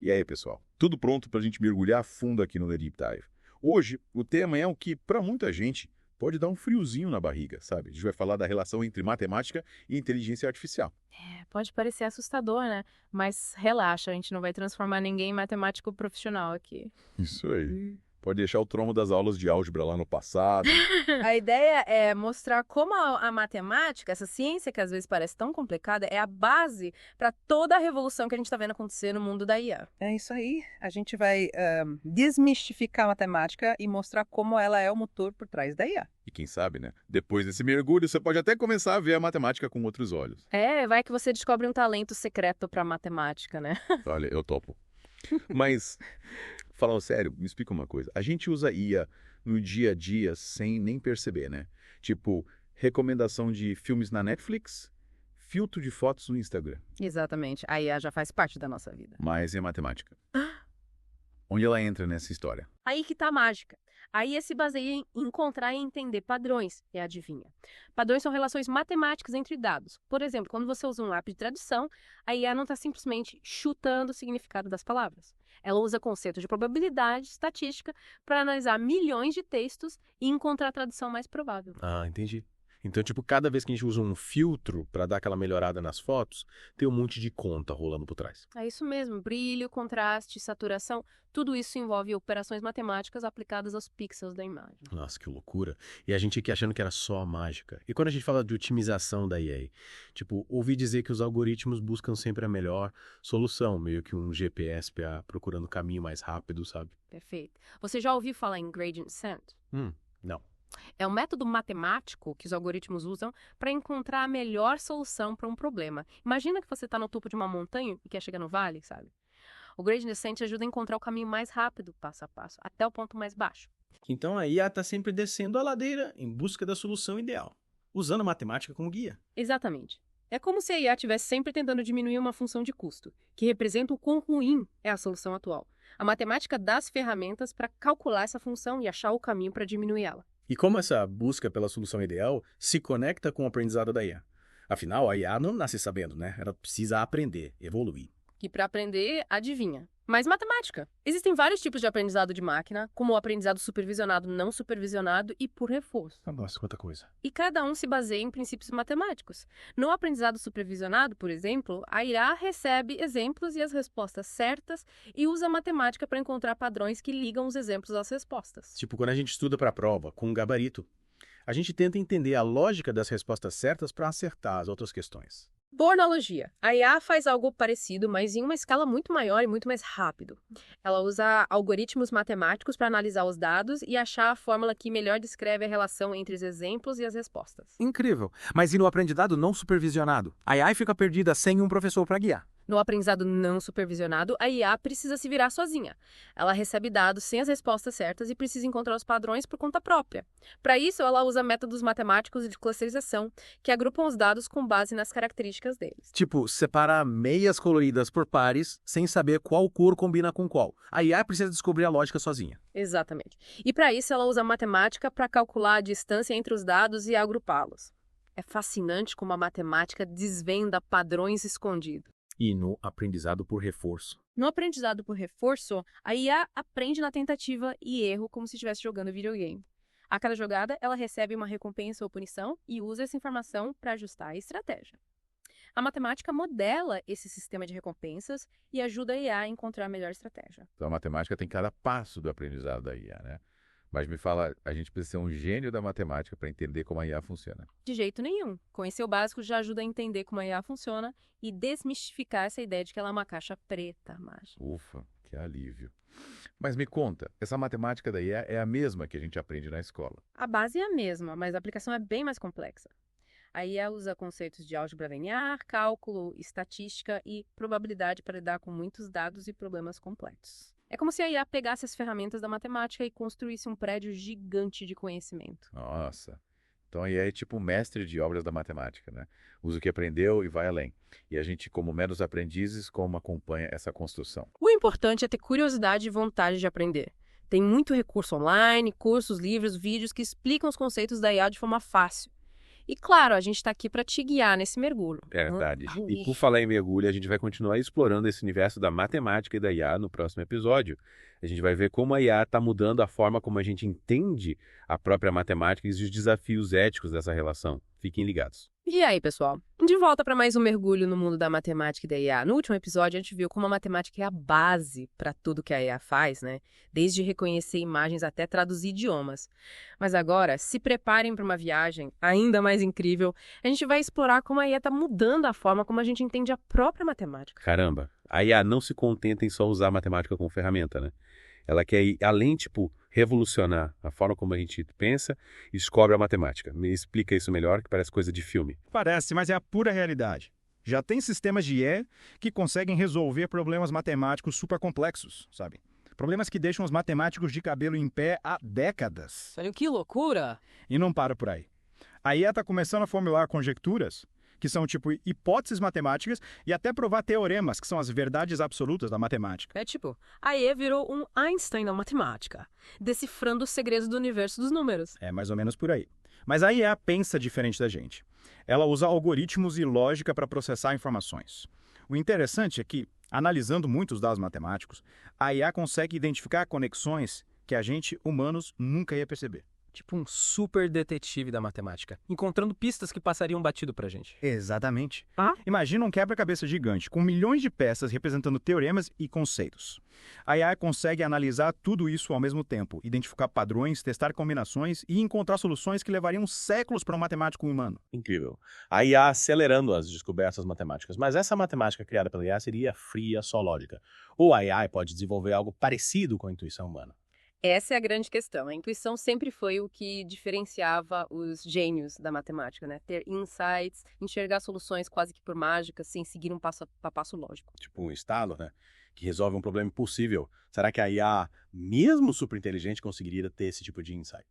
E aí, pessoal? Tudo pronto para a gente mergulhar fundo aqui no The Deep Dive. Hoje, o tema é o que, para muita gente, pode dar um friozinho na barriga, sabe? A gente vai falar da relação entre matemática e inteligência artificial. Pode parecer assustador, né? Mas relaxa, a gente não vai transformar ninguém em matemático profissional aqui. Isso aí. Pode deixar o trono das aulas de álgebra lá no passado. A ideia é mostrar como a matemática, essa ciência que às vezes parece tão complicada, é a base para toda a revolução que a gente está vendo acontecer no mundo da IA. É isso aí. A gente vai desmistificar a matemática e mostrar como ela é o motor por trás da IA. E quem sabe, né? Depois desse mergulho, você pode até começar a ver a matemática com outros olhos. Vai que você descobre um talento secreto para matemática, né? Olha, eu topo. Mas, falando sério, me explica uma coisa. A gente usa IA no dia a dia sem nem perceber, né? Tipo, recomendação de filmes na Netflix, filtro de fotos no Instagram. Exatamente. A IA já faz parte da nossa vida. Mas e a matemática? Onde ela entra nessa história? Aí que tá a mágica. A IA se baseia em encontrar e entender padrões, e adivinha. Padrões são relações matemáticas entre dados. Por exemplo, quando você usa um app de tradução, a IA não está simplesmente chutando o significado das palavras. Ela usa conceitos de probabilidade, estatística, para analisar milhões de textos e encontrar a tradução mais provável. Ah, entendi. Então, tipo, cada vez que a gente usa um filtro para dar aquela melhorada nas fotos, tem um monte de conta rolando por trás. É isso mesmo, brilho, contraste, saturação, tudo isso envolve operações matemáticas aplicadas aos pixels da imagem. Nossa, que loucura. E a gente aqui achando que era só a mágica. E quando a gente fala de otimização da IA, tipo, ouvi dizer que os algoritmos buscam sempre a melhor solução, meio que um GPS procurando o caminho mais rápido, sabe? Perfeito. Você já ouviu falar em gradient descent? Não. É um método matemático que os algoritmos usam para encontrar a melhor solução para um problema. Imagina que você está no topo de uma montanha e quer chegar no vale, sabe? O gradient descent ajuda a encontrar o caminho mais rápido, passo a passo, até o ponto mais baixo. Então a IA está sempre descendo a ladeira em busca da solução ideal, usando a matemática como guia. Exatamente. É como se a IA estivesse sempre tentando diminuir uma função de custo, que representa o quão ruim é a solução atual. A matemática dá as ferramentas para calcular essa função e achar o caminho para diminuir ela. E como essa busca pela solução ideal se conecta com o aprendizado da IA? Afinal, a IA não nasce sabendo, né? Ela precisa aprender, evoluir. E para aprender, adivinha? Mais matemática. Existem vários tipos de aprendizado de máquina, como o aprendizado supervisionado, não supervisionado e por reforço. Nossa, quanta coisa. E cada um se baseia em princípios matemáticos. No aprendizado supervisionado, por exemplo, a IA recebe exemplos e as respostas certas e usa a matemática para encontrar padrões que ligam os exemplos às respostas. Tipo, quando a gente estuda para a prova, com um gabarito, a gente tenta entender a lógica das respostas certas para acertar as outras questões. Boa analogia. A IA faz algo parecido, mas em uma escala muito maior e muito mais rápido. Ela usa algoritmos matemáticos para analisar os dados e achar a fórmula que melhor descreve a relação entre os exemplos e as respostas. Incrível. Mas e no aprendizado não supervisionado? A AI fica perdida sem um professor para guiar. No aprendizado não supervisionado, a IA precisa se virar sozinha. Ela recebe dados sem as respostas certas e precisa encontrar os padrões por conta própria. Para isso, ela usa métodos matemáticos de clusterização, que agrupam os dados com base nas características deles. Tipo, separar meias coloridas por pares sem saber qual cor combina com qual. A AI precisa descobrir a lógica sozinha. Exatamente. E para isso, ela usa matemática para calcular a distância entre os dados e agrupá-los. É fascinante como a matemática desvenda padrões escondidos. E no aprendizado por reforço. No aprendizado por reforço, a IA aprende na tentativa e erro como se estivesse jogando videogame. A cada jogada, ela recebe uma recompensa ou punição e usa essa informação para ajustar a estratégia. A matemática modela esse sistema de recompensas e ajuda a IA a encontrar a melhor estratégia. Então a matemática tem cada passo do aprendizado da IA, né? Mas me fala, a gente precisa ser um gênio da matemática para entender como a IA funciona. De jeito nenhum. Conhecer o básico já ajuda a entender como a IA funciona e desmistificar essa ideia de que ela é uma caixa preta mágica. Ufa, que alívio. Mas me conta, essa matemática da IA é a mesma que a gente aprende na escola? A base é a mesma, mas a aplicação é bem mais complexa. A IA usa conceitos de álgebra linear, cálculo, estatística e probabilidade para lidar com muitos dados e problemas complexos. É como se a IA pegasse as ferramentas da matemática e construísse um prédio gigante de conhecimento. Nossa, então a IA é tipo um mestre de obras da matemática, né? Usa o que aprendeu e vai além. E a gente, como meros aprendizes, como acompanha essa construção? O importante é ter curiosidade e vontade de aprender. Tem muito recurso online, cursos, livros, vídeos que explicam os conceitos da IA de forma fácil. E claro, a gente está aqui para te guiar nesse mergulho. Verdade. E por falar em mergulho, a gente vai continuar explorando esse universo da matemática e da IA no próximo episódio. A gente vai ver como a IA está mudando a forma como a gente entende a própria matemática e os desafios éticos dessa relação. Fiquem ligados. E aí, pessoal? De volta para mais um mergulho no mundo da matemática e da IA. No último episódio, a gente viu como a matemática é a base para tudo que a IA faz, né? Desde reconhecer imagens até traduzir idiomas. Mas agora, se preparem para uma viagem ainda mais incrível. A gente vai explorar como a IA está mudando a forma como a gente entende a própria matemática. Caramba, a IA não se contenta em só usar a matemática como ferramenta, né? Ela quer ir além, revolucionar a forma como a gente pensa e descobre a matemática. Me explica isso melhor, que parece coisa de filme. Parece, mas é a pura realidade. Já tem sistemas de IA que conseguem resolver problemas matemáticos supercomplexos, sabe? Problemas que deixam os matemáticos de cabelo em pé há décadas. Sério, que loucura! E não para por aí. A IA está começando a formular conjecturas, que são hipóteses matemáticas, e até provar teoremas, que são as verdades absolutas da matemática. A IA virou um Einstein da matemática, decifrando os segredos do universo dos números. É mais ou menos por aí. Mas a IA pensa diferente da gente. Ela usa algoritmos e lógica para processar informações. O interessante é que, analisando muitos dados matemáticos, a IA consegue identificar conexões que a gente, humanos, nunca ia perceber. Tipo um super detetive da matemática, encontrando pistas que passariam batido pra gente. Exatamente. Imagina um quebra-cabeça gigante, com milhões de peças representando teoremas e conceitos. A IA consegue analisar tudo isso ao mesmo tempo, identificar padrões, testar combinações e encontrar soluções que levariam séculos para um matemático humano. Incrível. A IA acelerando as descobertas matemáticas. Mas essa matemática criada pela IA seria fria, só lógica. Ou a IA pode desenvolver algo parecido com a intuição humana? Essa é a grande questão. A intuição sempre foi o que diferenciava os gênios da matemática, né? Ter insights, enxergar soluções quase que por mágica, sem seguir um passo a passo lógico. Tipo um estalo, né? Que resolve um problema impossível. Será que a IA, mesmo super inteligente, conseguiria ter esse tipo de insight?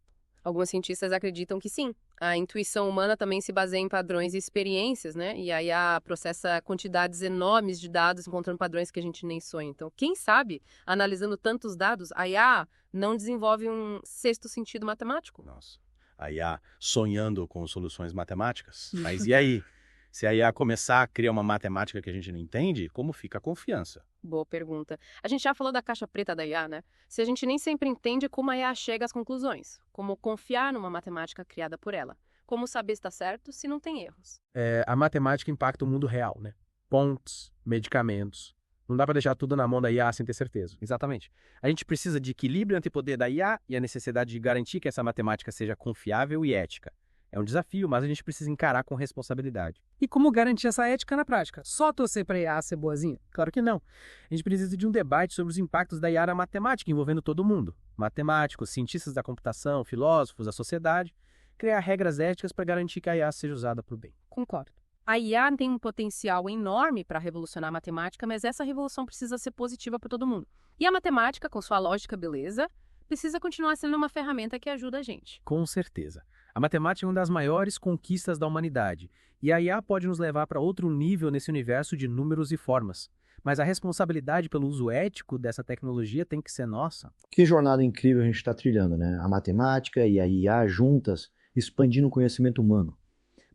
Alguns cientistas acreditam que sim. A intuição humana também se baseia em padrões e experiências, né? E a IA processa quantidades enormes de dados, encontrando padrões que a gente nem sonha. Então, quem sabe, analisando tantos dados, a IA não desenvolve um sexto sentido matemático? Nossa, a IA sonhando com soluções matemáticas. Mas e aí? Se a IA começar a criar uma matemática que a gente não entende, como fica a confiança? Boa pergunta. A gente já falou da caixa preta da IA, né? Se a gente nem sempre entende como a IA chega às conclusões, como confiar numa matemática criada por ela, como saber se está certo se não tem erros. A matemática impacta o mundo real, né? Pontes, medicamentos. Não dá para deixar tudo na mão da IA sem ter certeza. Exatamente. A gente precisa de equilíbrio entre o poder da IA e a necessidade de garantir que essa matemática seja confiável e ética. É um desafio, mas a gente precisa encarar com responsabilidade. E como garantir essa ética na prática? Só torcer para a IA ser boazinha? Claro que não. A gente precisa de um debate sobre os impactos da IA na matemática, envolvendo todo mundo. Matemáticos, cientistas da computação, filósofos, a sociedade. Criar regras éticas para garantir que a IA seja usada para o bem. Concordo. A IA tem um potencial enorme para revolucionar a matemática, mas essa revolução precisa ser positiva para todo mundo. E a matemática, com sua lógica beleza, precisa continuar sendo uma ferramenta que ajuda a gente. Com certeza. A matemática é uma das maiores conquistas da humanidade, e a IA pode nos levar para outro nível nesse universo de números e formas. Mas a responsabilidade pelo uso ético dessa tecnologia tem que ser nossa. Que jornada incrível a gente está trilhando, né? A matemática e a IA juntas, expandindo o conhecimento humano.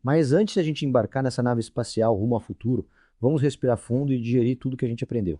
Mas antes de a gente embarcar nessa nave espacial rumo ao futuro, vamos respirar fundo e digerir tudo que a gente aprendeu.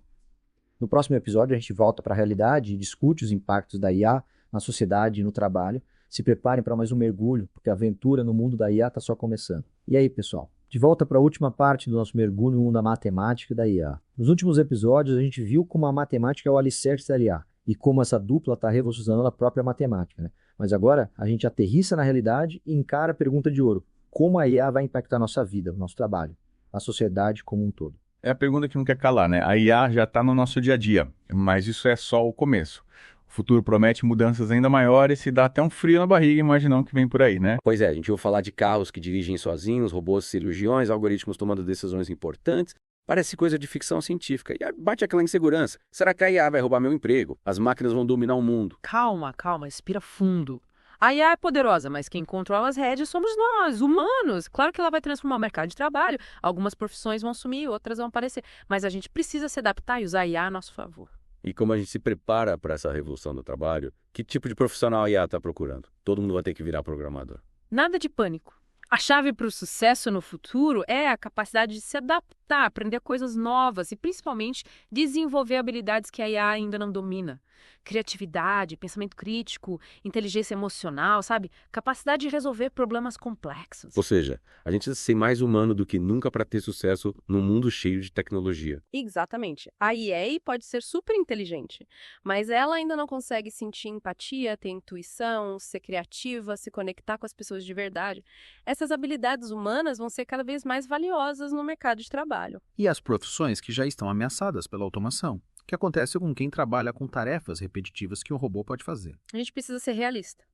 No próximo episódio a gente volta para a realidade e discute os impactos da IA na sociedade e no trabalho. Se preparem para mais um mergulho, porque a aventura no mundo da IA está só começando. E aí, pessoal? De volta para a última parte do nosso mergulho no mundo da matemática e da IA. Nos últimos episódios, a gente viu como a matemática é o alicerce da IA e como essa dupla está revolucionando a própria matemática, né? Mas agora, a gente aterrissa na realidade e encara a pergunta de ouro. Como a IA vai impactar a nossa vida, o nosso trabalho, a sociedade como um todo? É a pergunta que não quer calar, né? A IA já está no nosso dia a dia, mas isso é só o começo. O futuro promete mudanças ainda maiores e dá até um frio na barriga imaginando o que vem por aí, né? Pois é, a gente ouve falar de carros que dirigem sozinhos, robôs cirurgiões, algoritmos tomando decisões importantes. Parece coisa de ficção científica. E bate aquela insegurança. Será que a IA vai roubar meu emprego? As máquinas vão dominar o mundo? Calma, respira fundo. A IA é poderosa, mas quem controla as rédeas somos nós, humanos. Claro que ela vai transformar o mercado de trabalho. Algumas profissões vão sumir, outras vão aparecer. Mas a gente precisa se adaptar e usar a IA a nosso favor. E como a gente se prepara para essa revolução do trabalho, que tipo de profissional a IA está procurando? Todo mundo vai ter que virar programador. Nada de pânico. A chave para o sucesso no futuro é a capacidade de se adaptar, aprender coisas novas e, principalmente, desenvolver habilidades que a IA ainda não domina. Criatividade, pensamento crítico, inteligência emocional, sabe? Capacidade de resolver problemas complexos. Ou seja, a gente precisa ser mais humano do que nunca para ter sucesso num mundo cheio de tecnologia. Exatamente. A EA pode ser super inteligente, mas ela ainda não consegue sentir empatia, ter intuição, ser criativa, se conectar com as pessoas de verdade. Essas habilidades humanas vão ser cada vez mais valiosas no mercado de trabalho. E as profissões que já estão ameaçadas pela automação, que acontece com quem trabalha com tarefas repetitivas que um robô pode fazer. A gente precisa ser realista.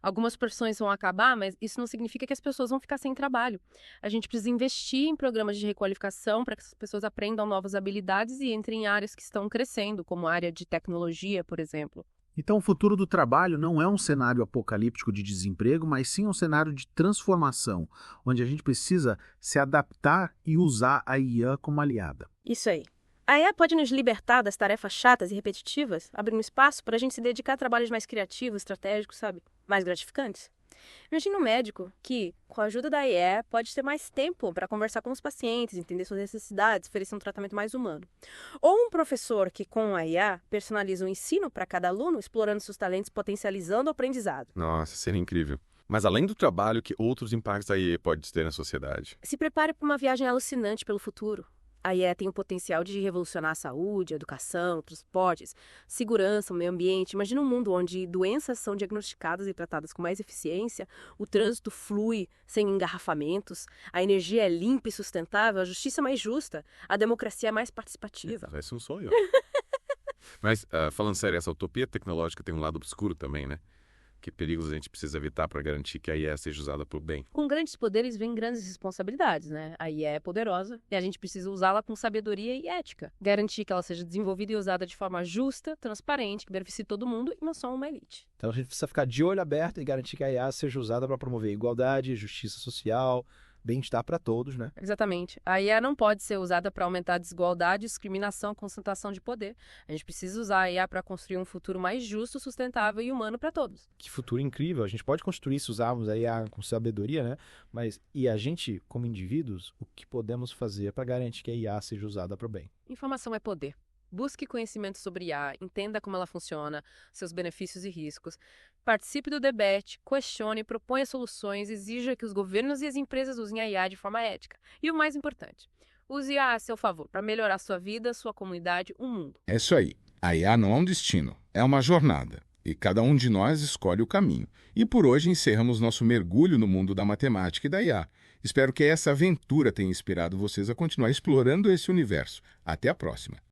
Algumas profissões vão acabar, mas isso não significa que as pessoas vão ficar sem trabalho. A gente precisa investir em programas de requalificação para que as pessoas aprendam novas habilidades e entrem em áreas que estão crescendo, como a área de tecnologia, por exemplo. Então, o futuro do trabalho não é um cenário apocalíptico de desemprego, mas sim um cenário de transformação, onde a gente precisa se adaptar e usar a IA como aliada. Isso aí. A IA pode nos libertar das tarefas chatas e repetitivas, abrindo espaço para a gente se dedicar a trabalhos mais criativos, estratégicos, sabe? Mais gratificantes. Imagina um médico que, com a ajuda da IA, pode ter mais tempo para conversar com os pacientes, entender suas necessidades, oferecer um tratamento mais humano. Ou um professor que, com a IA, personaliza o ensino para cada aluno, explorando seus talentos, potencializando o aprendizado. Nossa, seria incrível. Mas além do trabalho, que outros impactos a IA pode ter na sociedade? Se prepare para uma viagem alucinante pelo futuro. A IA tem o potencial de revolucionar a saúde, a educação, transportes, segurança, o meio ambiente. Imagina um mundo onde doenças são diagnosticadas e tratadas com mais eficiência, o trânsito flui sem engarrafamentos, a energia é limpa e sustentável, a justiça é mais justa, a democracia é mais participativa. Parece um sonho. Mas, falando sério, essa utopia tecnológica tem um lado obscuro também, né? Que perigos a gente precisa evitar para garantir que a IA seja usada para o bem? Com grandes poderes vem grandes responsabilidades, né? A IA é poderosa e a gente precisa usá-la com sabedoria e ética. Garantir que ela seja desenvolvida e usada de forma justa, transparente, que beneficie todo mundo e não só uma elite. Então a gente precisa ficar de olho aberto e garantir que a IA seja usada para promover igualdade, justiça social, bem-estar para todos, né? Exatamente. A IA não pode ser usada para aumentar a desigualdade, discriminação, concentração de poder. A gente precisa usar a IA para construir um futuro mais justo, sustentável e humano para todos. Que futuro incrível. A gente pode construir se usarmos a IA com sabedoria, né? Mas e a gente, como indivíduos, o que podemos fazer para garantir que a IA seja usada para o bem? Informação é poder. Busque conhecimento sobre IA, entenda como ela funciona, seus benefícios e riscos. Participe do debate, questione, proponha soluções, exija que os governos e as empresas usem a IA de forma ética. E o mais importante, use a IA a seu favor para melhorar sua vida, sua comunidade, o mundo. É isso aí. A IA não é um destino, é uma jornada. E cada um de nós escolhe o caminho. E por hoje encerramos nosso mergulho no mundo da matemática e da IA. Espero que essa aventura tenha inspirado vocês a continuar explorando esse universo. Até a próxima.